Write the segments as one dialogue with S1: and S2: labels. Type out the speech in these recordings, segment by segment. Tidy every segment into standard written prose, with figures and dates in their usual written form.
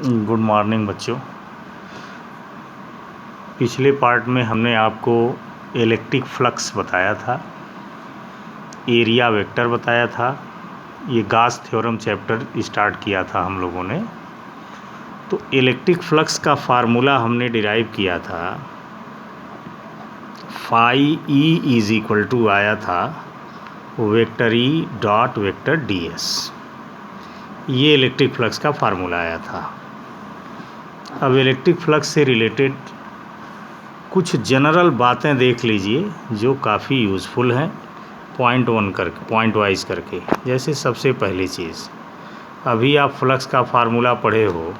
S1: Good morning बच्चों। पिछले part में हमने आपको इलेक्ट्रिक फ्लक्स बताया था, एरिया वेक्टर बताया था, ये गास थ्योरम चैप्टर स्टार्ट किया था हम लोगों ने। तो इलेक्ट्रिक फ्लक्स का फार्मूला हमने डिराइव किया था, phi E is equal to आया था vector E dot vector D S. ये इलेक्ट्रिक फ्लक्स का फार्मूला आया था। अब इलेक्ट्रिक फ्लक्स से रिलेटेड कुछ जनरल बातें देख लीजिए जो काफ़ी यूज़फुल हैं, पॉइंट वाइज करके। जैसे सबसे पहली चीज़, अभी आप फ्लक्स का फार्मूला पढ़े हो,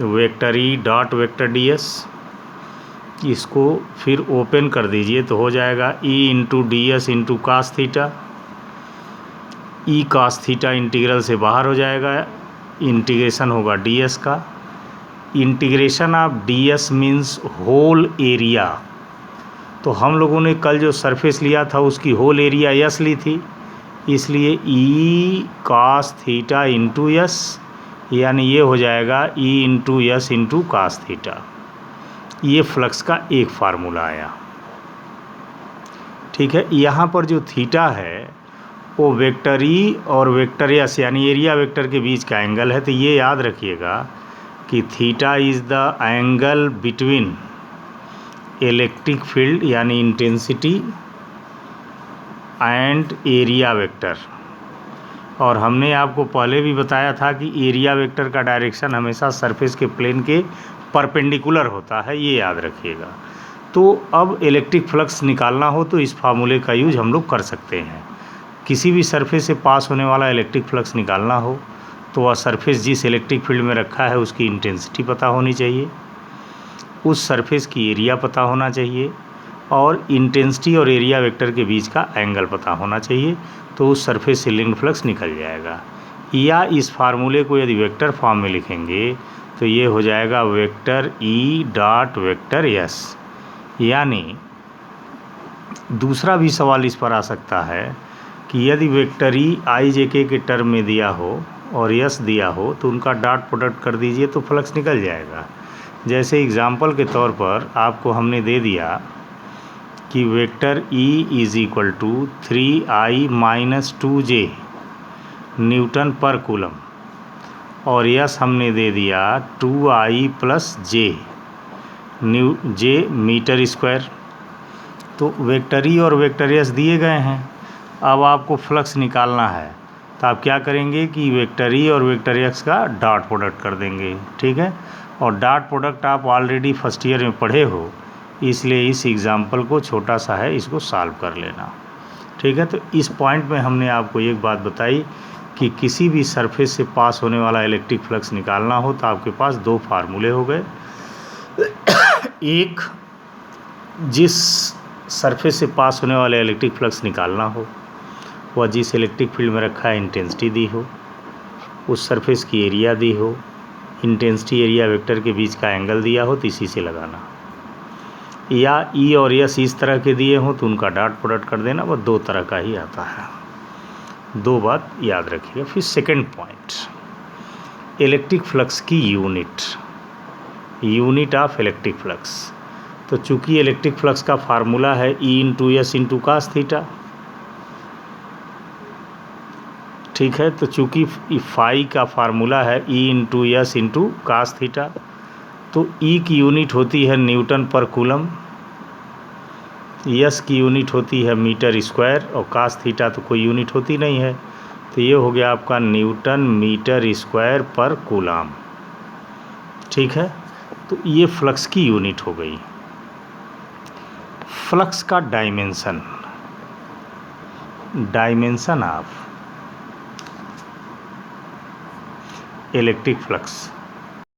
S1: vector E dot vector D S. इसको फिर ओपन कर दीजिए तो हो जाएगा E into D S into cos theta. E cos theta integral से बाहर हो जाएगा, इंटीग्रेशन होगा डी एस का। Integration of D S means whole area. तो हम लोगों ने कल जो सरफेस लिया था उसकी होल एरिया यस ली थी, इसलिए E cos theta into S, यानी ये हो जाएगा E into S into cos theta. ये फ्लक्स का एक फार्मूला आया। ठीक है, यहाँ पर जो थीटा है वो वेक्टर ई और वेक्टर यस यानी एरिया वेक्टर के बीच का एंगल है। तो ये याद रखिएगा कि theta is the angle between electric field यानी इंटेंसिटी एंड एरिया वेक्टर। और हमने आपको पहले भी बताया था कि एरिया वेक्टर का डायरेक्शन हमेशा सरफेस के प्लेन के परपेंडिकुलर होता है, ये याद रखिएगा। तो अब इलेक्ट्रिक फ्लक्स निकालना हो तो इस फार्मूले का यूज हम लोग कर सकते हैं। किसी भी सरफेस से पास होने वाला इलेक्ट्रिक फ्लक्स निकालना हो तो वह सरफेस जिस इलेक्ट्रिक फील्ड में रखा है उसकी इंटेंसिटी पता होनी चाहिए, उस सरफेस की एरिया पता होना चाहिए, और इंटेंसिटी और एरिया वेक्टर के बीच का एंगल पता होना चाहिए। तो उस सरफेस से लिंक्ड फ्लक्स निकल जाएगा। या इस फार्मूले को यदि वेक्टर फॉर्म में लिखेंगे तो ये हो जाएगा vector E dot vector S. यानी दूसरा भी सवाल इस पर आ सकता है कि यदि वेक्टर ई आई जे के टर्म में दिया हो और यस दिया हो तो उनका डॉट प्रोडक्ट कर दीजिए तो फ्लक्स निकल जाएगा। जैसे एग्जाम्पल के तौर पर आपको हमने दे दिया कि vector E is equal to 3i minus 2j newton per coulomb, और यस हमने दे दिया 2i plus J metre square. तो वेक्टर ई और वेक्टर एस दिए गए हैं। अब आपको फ्लक्स निकालना है तो आप क्या करेंगे कि वेक्टर ई और वेक्टर एक्स का डॉट प्रोडक्ट कर देंगे। ठीक है, और डॉट प्रोडक्ट आप ऑलरेडी फर्स्ट ईयर में पढ़े हो, इसलिए इस एग्ज़ाम्पल को छोटा सा है, इसको सॉल्व कर लेना। ठीक है, तो इस पॉइंट में हमने आपको एक बात बताई कि किसी भी सरफेस से पास होने वाला इलेक्ट्रिक फ्लक्स निकालना हो तो आपके पास दो फार्मूले हो गए। एक, जिस सरफेस से पास होने वाला इलेक्ट्रिक फ्लक्स निकालना हो वह जिस इलेक्ट्रिक फील्ड में रखा है इंटेंसिटी दी हो, उस सरफेस की एरिया दी हो, इंटेंसिटी एरिया वेक्टर के बीच का एंगल दिया हो तो इसी से लगाना। या ई और यस इस तरह के दिए हों तो उनका डॉट प्रोडक्ट कर देना। वह दो तरह का ही आता है, दो बात याद रखिएगा। फिर सेकंड पॉइंट, इलेक्ट्रिक फ्लक्स की यूनिट ऑफ इलेक्ट्रिक फ्लक्स। तो चूंकि इलेक्ट्रिक फ्लक्स का फार्मूला है E into S into cos theta. ठीक है, तो चूंकि फाई का फार्मूला है E into S into cos theta, तो ई की यूनिट होती है न्यूटन पर कूलम, यस की यूनिट होती है मीटर स्क्वायर, और कास थीटा तो कोई यूनिट होती नहीं है। तो ये हो गया आपका न्यूटन मीटर स्क्वायर पर कूलम। ठीक है, तो ये फ्लक्स की यूनिट हो गई। फ्लक्स का डायमेंशन ऑफ इलेक्ट्रिक फ्लक्स।